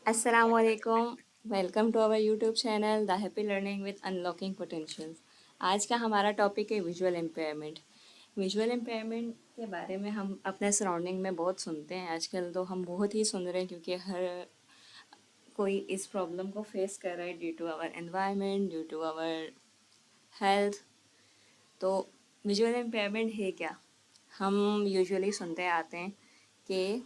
असलकुम। Welcome to our YouTube channel the happy learning with unlocking potentials. आज का हमारा टॉपिक है विजुअल इम्पेयरमेंट। विजुअल इम्पेयरमेंट के बारे में हम अपने सराउंडिंग में बहुत सुनते हैं। आजकल तो हम बहुत ही सुन रहे हैं क्योंकि हर कोई इस प्रॉब्लम को फेस कर रहा है due to our environment, due to our health. तो विजुअल इम्पेयरमेंट है क्या? हम यूजुअली सुनते आते हैं कि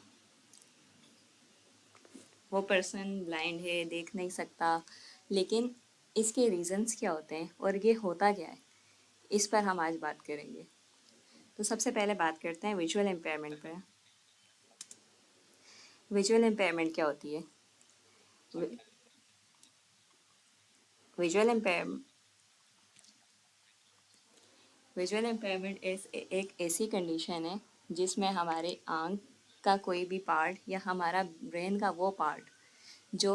वो पर्सन ब्लाइंड है, देख नहीं सकता, लेकिन इसके रीजंस क्या होते हैं और ये होता क्या है, इस पर हम आज बात करेंगे। तो सबसे पहले बात करते हैं विजुअल इम्पेयरमेंट पर। विजुअल इम्पेयरमेंट क्या होती है? विजुअल इम्पेयर विजुअल इम्पेयरमेंट एक ऐसी कंडीशन है जिसमें हमारे आँख का कोई भी पार्ट या हमारा ब्रेन का वो पार्ट जो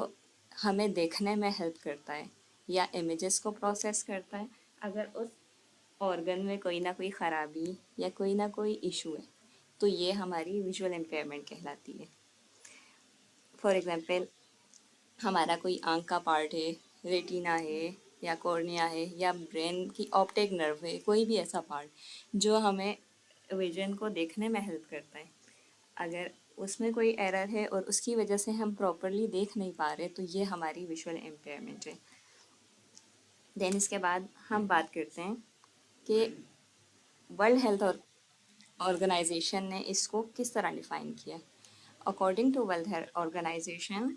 हमें देखने में हेल्प करता है या इमेजेस को प्रोसेस करता है, अगर उस ऑर्गन में कोई ना कोई ख़राबी या कोई ना कोई इशू है तो ये हमारी विजुअल इम्पेयरमेंट कहलाती है। फॉर एग्ज़ाम्पल, हमारा कोई आँख का पार्ट है, रेटिना है या कॉर्निया है या ब्रेन की ऑप्टिक नर्व है, कोई भी ऐसा पार्ट जो हमें विजन को देखने में हेल्प करता है, अगर उसमें कोई एरर है और उसकी वजह से हम प्रॉपरली देख नहीं पा रहे तो ये हमारी विजुअल इम्पेयरमेंट है। देन इसके बाद हम बात करते हैं कि वर्ल्ड हेल्थ ऑर्गेनाइजेशन ने इसको किस तरह डिफाइन किया। According to world health organization,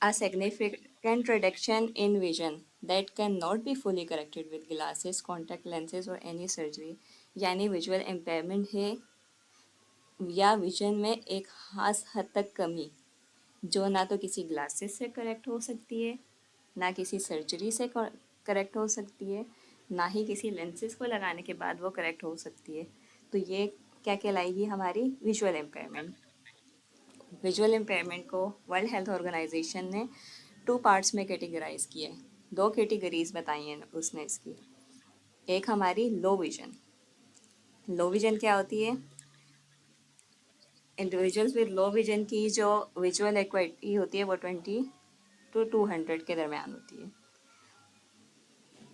a significant reduction in vision that cannot be fully corrected with glasses, contact lenses or any surgery, यानी विजुअल इम्पेयरमेंट है या विजन में एक खास हद तक कमी जो ना तो किसी ग्लासेस से करेक्ट हो सकती है, ना किसी सर्जरी से करेक्ट हो सकती है, ना ही किसी लेंसेज को लगाने के बाद वो करेक्ट हो सकती है। तो ये क्या कहलाएगी? हमारी विजुअल इम्पेयरमेंट। विजुअल इम्पेयरमेंट को वर्ल्ड हेल्थ ऑर्गेनाइजेशन ने टू पार्ट्स में कैटेगराइज किया है। दो कैटेगरीज बताई हैं उसने इसकी। एक हमारी लो विजन। लो विजन क्या होती है? इंडिविजुअल्स विद लो विजन की जो विजुअल एक्वाइटी होती है वो 20 to 200 के दरमियान होती है।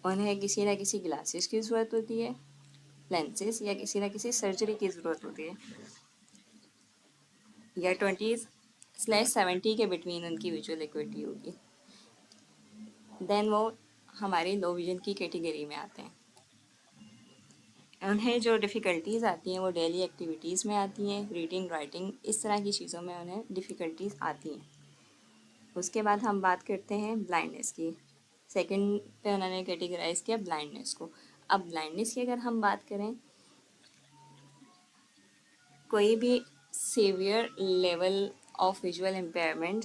उन्हें किसी न किसी ग्लासेस की ज़रूरत होती है, लेंसेज या किसी न किसी सर्जरी की ज़रूरत होती है, या 20/70 के बिटवीन उनकी विजुअल एक्विटी होगी। देन वो हमारी लो विजन की कैटेगरी में आते हैं। उन्हें जो डिफ़िकल्टीज़ आती हैं वो डेली एक्टिविटीज़ में आती हैं, रीडिंग राइटिंग इस तरह की चीज़ों में उन्हें डिफ़िकल्टीज़ आती हैं। उसके बाद हम बात करते हैं ब्लाइंडनेस की। सेकंड पे उन्होंने कैटेगराइज किया ब्लाइंडनेस को। अब ब्लाइंडनेस की अगर हम बात करें, कोई भी severe level of visual impairment,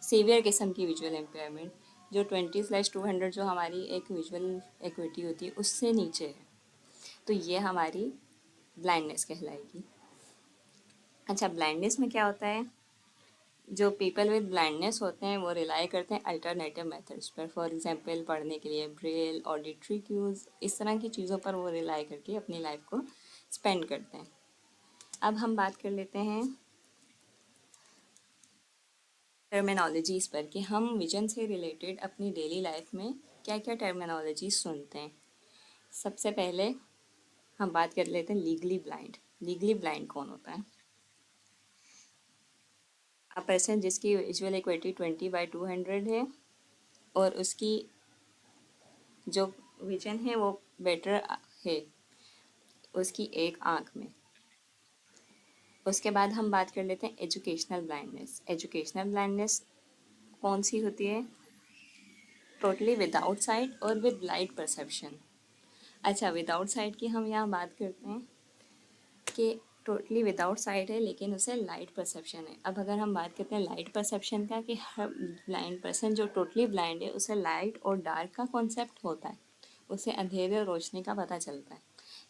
severe किस्म की विजुअल इम्पेयरमेंट जो 20/200 जो हमारी एक विजुअल एक्विटी होती है उससे नीचे है, तो ये हमारी ब्लाइंडनेस कहलाएगी। अच्छा, ब्लाइंडनेस में क्या होता है? जो पीपल विद ब्लाइंडनेस होते हैं वो रिलाई करते हैं अल्टरनेटिव मेथड्स पर। फॉर एग्जांपल, पढ़ने के लिए ब्रेल, ऑडिटरी क्यूज़, इस तरह की चीज़ों पर वो रिलाई करके अपनी लाइफ को स्पेंड करते हैं। अब हम बात कर लेते हैं टर्मिनोलॉजीज़ पर कि हम विजन से रिलेटेड अपनी डेली लाइफ में क्या क्या टर्मिनोलॉजीज सुनते हैं। सबसे पहले हम बात कर लेते हैं लीगली ब्लाइंड। लीगली ब्लाइंड कौन होता है? अ पर्सन जिसकी विजुअल एक्विटी 20/200 है और उसकी जो विजन है वो बेटर है उसकी एक आँख में। उसके बाद हम बात कर लेते हैं एजुकेशनल ब्लाइंडनेस। एजुकेशनल ब्लाइंडनेस कौन सी होती है? टोटली विदाउट साइट और विद लाइट परसेप्शन। अच्छा, विदाउट साइट की हम यहाँ बात करते हैं कि टोटली विदाउट साइट है लेकिन उसे लाइट परसेप्शन है। अब अगर हम बात करते हैं लाइट परसेप्शन का, कि हर ब्लाइंड पर्सन जो टोटली ब्लाइंड है उसे लाइट और डार्क का कॉन्सेप्ट होता है, उसे अंधेरे और रोशनी का पता चलता है।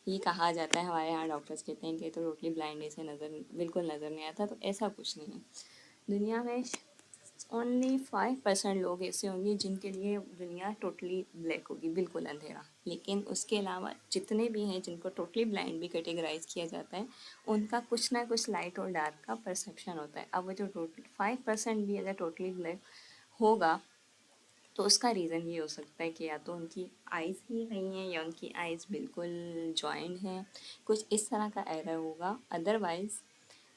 ये कहा जाता है, हमारे यहाँ डॉक्टर्स कहते हैं कि तो टोटली ब्लाइंड है, इसे नज़र बिल्कुल नज़र नहीं आता, तो ऐसा कुछ नहीं है। दुनिया में ओनली 5% लोग ऐसे होंगे जिनके लिए दुनिया टोटली ब्लैक होगी, बिल्कुल अंधेरा। लेकिन उसके अलावा जितने भी हैं जिनको टोटली ब्लाइंड भी कैटेगराइज किया जाता है, उनका कुछ ना कुछ लाइट और डार्क का परसेप्शन होता है। अब वो जो टोटल 5% भी अगर टोटली ब्लैक होगा, तो उसका रीज़न ये हो सकता है कि या तो उनकी आइज़ ही नहीं है या उनकी आइज़ बिल्कुल जॉइंट हैं, कुछ इस तरह का एरर होगा। अदरवाइज़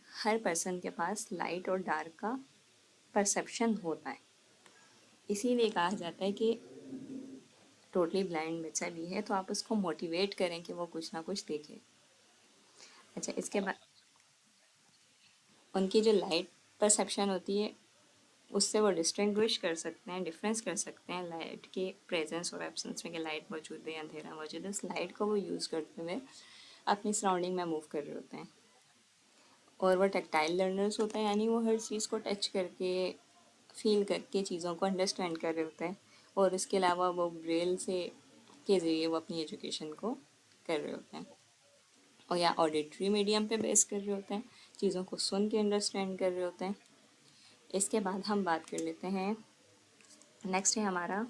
हर पर्सन के पास लाइट और डार्क का परसेप्शन होता है। इसीलिए कहा जाता है कि टोटली ब्लाइंड बच्चा भी है तो आप उसको मोटिवेट करें कि वो कुछ ना कुछ देखे। अच्छा, इसके बाद उनकी जो लाइट परसेप्शन होती है, उससे वो डिस्टिंग्विश कर सकते हैं, डिफरेंस कर सकते हैं लाइट के प्रेजेंस और एब्सेंस में, कि लाइट मौजूद है, अंधेरा मौजूद है। उस लाइट को वो यूज़ करते हुए अपनी सराउंडिंग में मूव कर रहे होते हैं। और वो टैक्टाइल लर्नर्स होते हैं, यानी वो हर चीज़ को टच करके, फील करके चीज़ों को अंडरस्टैंड कर रहे होते हैं। और इसके अलावा वो ब्रेल से के ज़रिए वो अपनी एजुकेशन को कर रहे होते हैं, और या ऑडिटरी मीडियम पे बेस कर रहे होते हैं, चीज़ों को सुन के अंडरस्टैंड कर रहे होते हैं। इसके बाद हम बात कर लेते हैं, नेक्स्ट है हमारा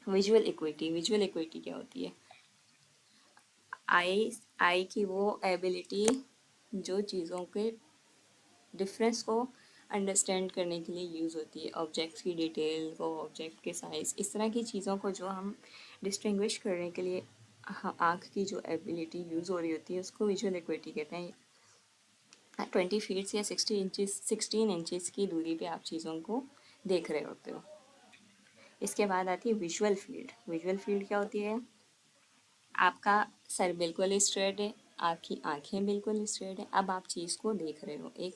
विजुअल इक्विटी। विजुअल इक्विटी क्या होती है? आई आई की वो एबिलिटी जो चीज़ों के डिफरेंस को अंडरस्टैंड करने के लिए यूज़ होती है, ऑब्जेक्ट्स की डिटेल को, ऑब्जेक्ट के साइज़, इस तरह की चीज़ों को जो हम डिस्टिंग्विश करने के लिए आँख की जो एबिलिटी यूज़ हो रही होती है, उसको विजुअल इक्विटी कहते हैं। 20 फीट या 16 इंचज़ की दूरी पे आप चीज़ों को देख रहे होते हो। इसके बाद आती है विजुअल फील्ड। विजुअल फील्ड क्या होती है? आपका सर बिल्कुल स्ट्रेट है, आपकी आंखें बिल्कुल स्ट्रेट है, अब आप चीज़ को देख रहे हो एक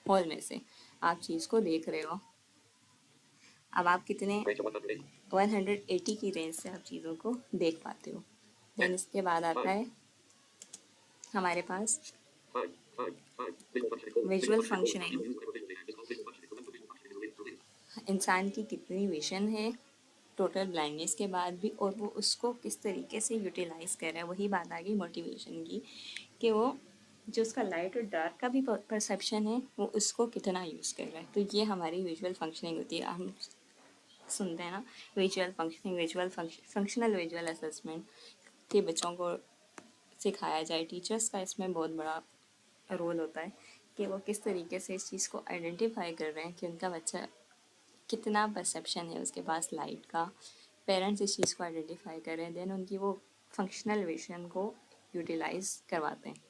हॉल में से, आप चीज़ को देख रहे हो। अब आप कितने 180 की रेंज से आप चीज़ों को देख पाते हो। देन इसके बाद आता है हमारे पास विजुअल फंक्शनिंग। इंसान की कितनी विजन है टोटल ब्लाइंडनेस के बाद भी, और वो उसको किस तरीके से यूटिलाइज कर रहा है। वही बात आ गई मोटिवेशन की, कि वो जो उसका लाइट और डार्क का भी परसेप्शन है, वो उसको कितना यूज़ कर रहा है। तो ये हमारी विजुअल फंक्शनिंग होती है। हम सुनते हैं ना, visual functioning, visual functional visual assessment, कि बच्चों को सिखाया जाए। टीचर्स का इसमें बहुत बड़ा रोल होता है कि वो किस तरीके से इस चीज़ को आइडेंटिफाई कर रहे हैं कि उनका बच्चा कितना परसेप्शन है उसके पास लाइट का। पेरेंट्स इस चीज़ को आइडेंटिफाई करें, देन उनकी वो फंक्शनल विजन को यूटिलाइज करवाते हैं।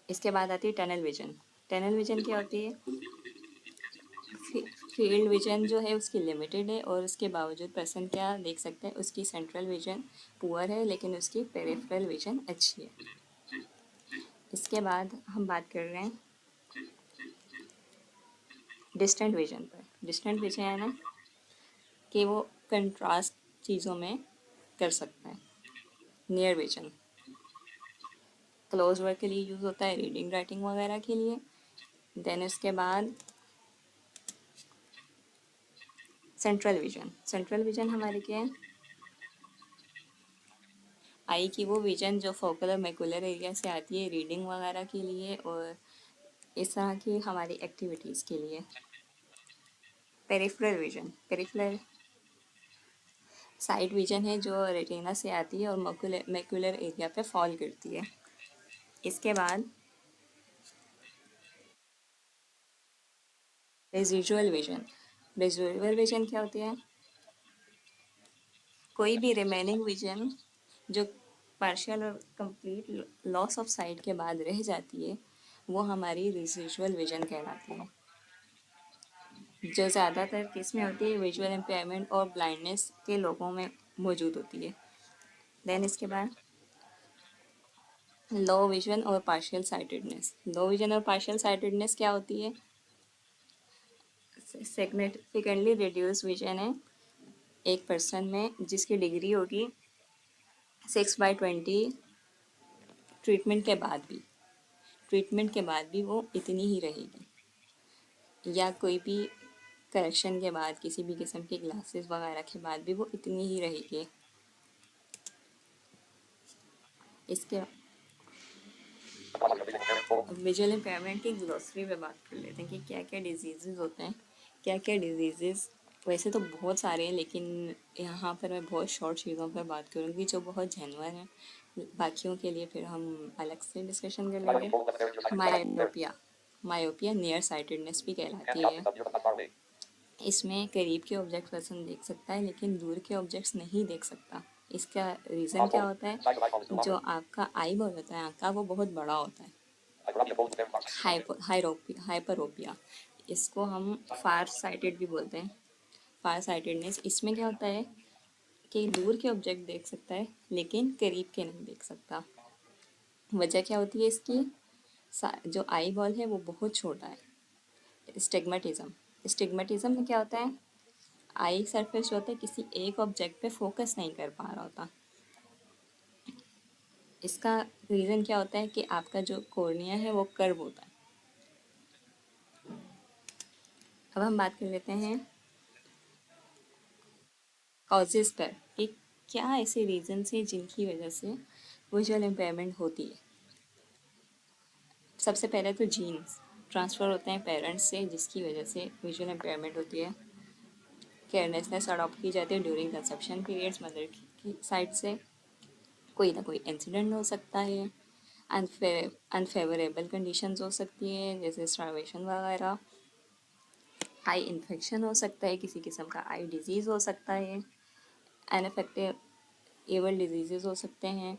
इसके बाद आती है टनल विजन। टनल विजन क्या होती है? फील्ड विजन जो है उसकी लिमिटेड है, और उसके बावजूद पर्सन क्या देख सकते हैं, उसकी सेंट्रल विजन पुअर है लेकिन उसकी पेरिफेरल विजन अच्छी है। इसके बाद हम बात कर रहे हैं डिस्टेंट विजन पर। डिस्टेंट विजन है ना, कि वो कंट्रास्ट चीज़ों में कर सकता है। नियर विजन क्लोज वर्क के लिए यूज़ होता है, रीडिंग राइटिंग वगैरह के लिए। देन उसके बाद सेंट्रल विजन। सेंट्रल विजन हमारे क्या है? आई की वो विजन जो फोकल और मैकुलर एरिया से आती है रीडिंग वगैरह के लिए और इस तरह की हमारी एक्टिविटीज़ के लिए। Peripheral vision, peripheral side vision है जो रेटिना से आती है और मैकुलर एरिया पे फॉल करती है। इसके बाद रेजिजुअल विजन। रेजिजुअल विजन क्या होती है? कोई भी रिमेनिंग विजन जो पार्शियल और कंप्लीट लॉस ऑफ साइट के बाद रह जाती है, वो हमारी रेजिजुअल विजन कहलाती है, जो ज़्यादातर किस में होती है? विजुअल इम्पेयरमेंट और ब्लाइंडनेस के लोगों में मौजूद होती है। देन इसके बाद लो विजन और पार्शियल साइटेडनेस। लो विजन और पार्शियल साइटेडनेस क्या होती है? सिग्निफिकेंटली रिड्यूस विजन है एक पर्सन में, जिसकी डिग्री होगी 6/20। ट्रीटमेंट के बाद भी वो इतनी ही रहेगी, या कोई भी करेक्शन के बाद, किसी भी किस्म के ग्लासेस वगैरह के बाद भी वो इतनी ही रहेगी। इसके अब विजुअल इम्पेयरमेंट की ग्लोसरी पे बात कर लेते हैं कि क्या क्या डिजीज़ होते हैं, क्या क्या डिजीज़। वैसे तो बहुत सारे हैं, लेकिन यहाँ पर मैं बहुत शॉर्ट चीज़ों पर बात करूँगी जो बहुत जेन्युइन है। बाकियों के लिए फिर हम अलग से डिस्कशन कर लेंगे। मायोपिया, मायोपिया नियर साइटेडनेस भी कहलाती है। इसमें करीब के ऑब्जेक्ट पर्सन देख सकता है लेकिन दूर के ऑब्जेक्ट्स नहीं देख सकता। इसका रीज़न क्या होता है? जो आपका आई बॉल होता है आँख का, वो बहुत बड़ा होता है। हाइपरोपिया, इसको हम फार साइटेड भी बोलते हैं। फार साइटेडनेस, इसमें क्या होता है कि दूर के ऑब्जेक्ट देख सकता है लेकिन करीब के नहीं देख सकता। वजह क्या होती है इसकी? जो आई बॉल है वो बहुत छोटा है। स्टिग्मेटिज्म, स्टिग्मेटिज्म में क्या होता है? आई सरफेस जो होता है किसी एक ऑब्जेक्ट पे फोकस नहीं कर पा रहा होता। इसका रीज़न क्या होता है कि आपका जो कॉर्निया है वो कर्व होता है। अब हम बात कर लेते हैं कॉजेज़ पर कि क्या ऐसे रीज़न्स हैं जिनकी वजह से विजुअल इम्पेयरमेंट होती है। सबसे पहले तो जीन्स ट्रांसफ़र होते हैं पेरेंट्स से, जिसकी वजह से विजुअल इम्पेयरमेंट होती है। केयरलेसनेस अडॉप्ट की जाती है ड्यूरिंग कंसेप्शन पीरियड्स मदर की साइड से। कोई ना कोई इंसिडेंट हो सकता है। अनफेवरेबल कंडीशंस हो सकती हैं जैसे स्टार्वेशन वगैरह। आई इन्फेक्शन हो सकता है, किसी किस्म का आई डिजीज़ हो सकता है। अनअफेक्टिव एबल डिजीज़ हो सकते हैं।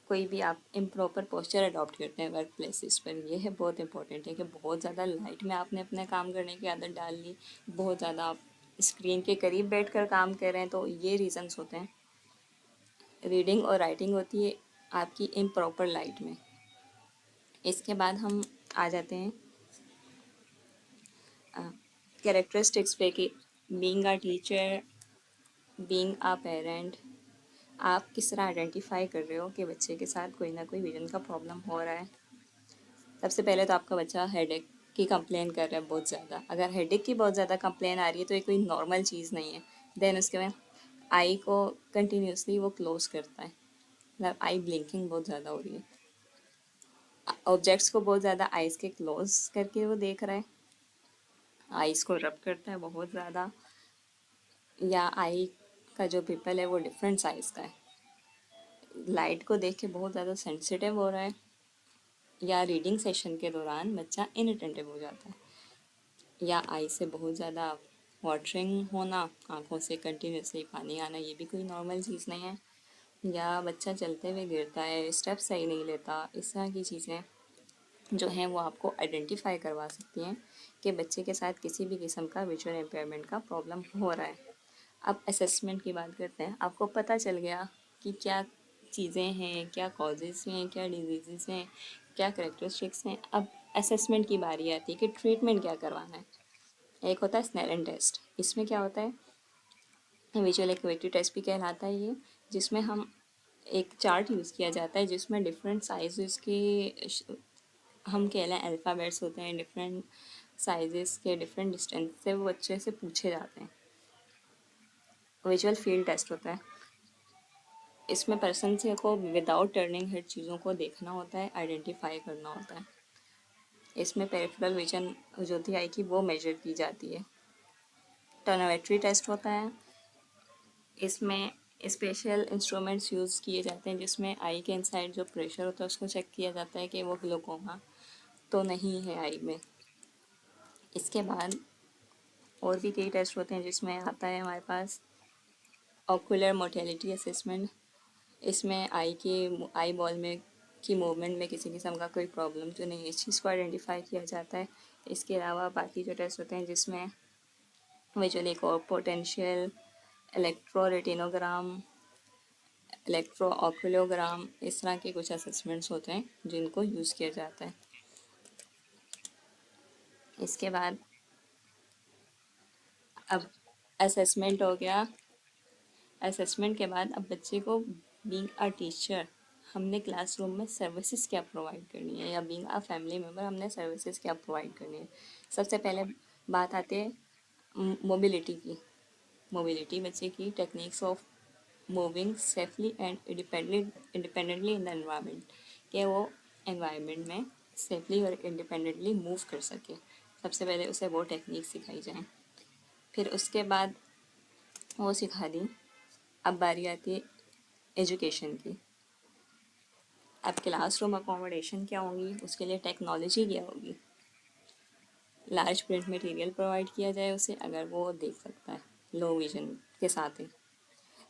कोई भी आप इम्प्रॉपर पोस्चर अडॉप्ट करते हैं वर्क प्लेसेस पर, यह है बहुत इंपॉर्टेंट है कि बहुत ज़्यादा लाइट में आपने अपने काम करने की आदत डाल ली, बहुत ज़्यादा आप स्क्रीन के करीब बैठकर काम कर रहे हैं, तो ये रीज़न्स होते हैं। रीडिंग और राइटिंग होती है आपकी इम्प्रॉपर लाइट में। इसके बाद हम आ जाते हैं कैरेक्टरिस्टिक्स पे कि being a teacher, being a parent, आप किस तरह आइडेंटिफाई कर रहे हो कि बच्चे के साथ कोई ना कोई विजन का प्रॉब्लम हो रहा है। सबसे पहले तो आपका बच्चा हेडेक की कंप्लेन कर रहा है बहुत ज़्यादा। अगर हेडेक की बहुत ज़्यादा कंप्लेन आ रही है तो ये कोई नॉर्मल चीज़ नहीं है। देन उसके बाद आई को कंटिन्यूसली वो क्लोज करता है, मतलब आई ब्लिंकिंग बहुत ज़्यादा हो रही है। ऑब्जेक्ट्स को बहुत ज़्यादा आइज़ के क्लोज करके वो देख रहा है। आइज़ को रब करता है बहुत ज़्यादा, या आई का जो पिपल है वो डिफरेंट साइज़ का है। लाइट को देख के बहुत ज़्यादा सेंसिटिव हो रहा है, या रीडिंग सेशन के दौरान बच्चा इनअटेंटिव हो जाता है, या आई से बहुत ज़्यादा वाटरिंग होना, आँखों से कंटिन्यूसली पानी आना, ये भी कोई नॉर्मल चीज़ नहीं है। या बच्चा चलते हुए गिरता है, स्टेप सही नहीं लेता, इस तरह की चीज़ें जो हैं वो आपको आइडेंटिफाई करवा सकती हैं कि बच्चे के साथ किसी भी किस्म का विजुअल इम्पेयरमेंट का प्रॉब्लम हो रहा है। अब असेसमेंट की बात करते हैं। आपको पता चल गया कि क्या चीज़ें हैं, क्या कॉजेज़ हैं, क्या डिजीज़ हैं, क्या करेक्टरिस्टिक्स हैं। अब असेसमेंट की बारी आती है कि ट्रीटमेंट क्या करवाना है। एक होता है स्नेलन टेस्ट, इसमें क्या होता है, विजुअल एक्टिविटी टेस्ट भी कहलाता है ये, जिसमें हम एक चार्ट यूज़ किया जाता है जिसमें डिफरेंट साइज़ के हम कह लें अल्फ़ाबेट्स होते हैं, डिफरेंट साइज़ के डिफरेंट डिस्टेंस से वो बच्चे से पूछे जाते हैं। विजुअल फील्ड टेस्ट होता है, इसमें पर्सन से को विदाउट टर्निंग हेड चीज़ों को देखना होता है, आइडेंटिफाई करना होता है। इसमें पेरिफेरल विजन जो होती है आई की वो मेजर की जाती है। टर्नोमेट्री टेस्ट होता है, इसमें स्पेशल इंस्ट्रूमेंट्स यूज़ किए जाते हैं जिसमें आई के इनसाइड जो प्रेशर होता है उसको चेक किया जाता है कि वो ग्लूकोमा तो नहीं है आई में। इसके बाद और भी कई टेस्ट होते हैं जिसमें आता है हमारे पास ऑकुलर मोटेलिटी असेसमेंट। इसमें आई बॉल में की मूवमेंट में किसी किस्म का कोई प्रॉब्लम तो नहीं है, इस चीज़ को आइडेंटिफाई किया जाता है। इसके अलावा बाकी जो टेस्ट होते हैं जिसमें विजुअली को पोटेंशियल, इलेक्ट्रो रेटिनोग्राम, इलेक्ट्रो ऑकुलोग्राम, इस तरह के कुछ असेसमेंट्स होते हैं जिनको यूज़ किया जाता है। इसके बाद अब असेसमेंट हो गया। असेसमेंट के बाद अब बच्चे को बीइंग अ टीचर हमने क्लासरूम में सर्विसेज क्या प्रोवाइड करनी है, या बीइंग अ फैमिली मेम्बर हमने सर्विसेज क्या प्रोवाइड करनी है। सबसे पहले बात आती है मोबिलिटी की। मोबिलिटी बच्चे की techniques of moving safely and independently in the environment, कि वो एनवायरनमेंट में सेफली और इंडिपेंडेंटली मूव कर सके। सबसे पहले उसे वो टेक्निक सिखाई जाए, फिर उसके बाद वो सिखा दी। अब बारी आती है एजुकेशन की। अब क्लासरूम अकोमोडेशन क्या होगी, उसके लिए टेक्नोलॉजी क्या होगी। लार्ज प्रिंट मटेरियल प्रोवाइड किया जाए उसे, अगर वो देख सकता है लो विजन के साथ ही।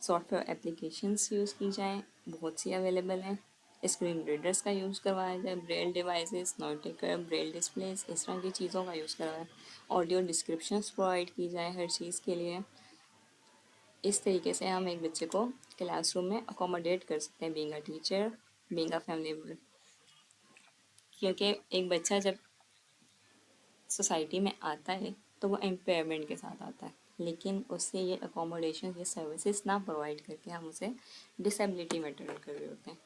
सॉफ्टवेयर एप्लीकेशंस यूज़ की जाएँ, बहुत सी अवेलेबल हैं। स्क्रीन रीडर्स का यूज़ करवाया जाए, Braille devices, note taker, Braille displace, इस तरह की चीज़ों का यूज़ करवाएं। ऑडियो डिस्क्रिप्शंस प्रोवाइड की जाए हर चीज़ के लिए। इस तरीके से हम एक बच्चे को क्लासरूम में अकोमोडेट कर सकते हैं, being a teacher, being a family member. क्योंकि एक बच्चा जब सोसाइटी में आता है तो वो एम्पावरमेंट के साथ आता है, लेकिन उससे ये अकोमोडेशन, ये सर्विसेज ना प्रोवाइड करके हम उसे डिसेबिलिटी में टर्न कर रहे होते हैं।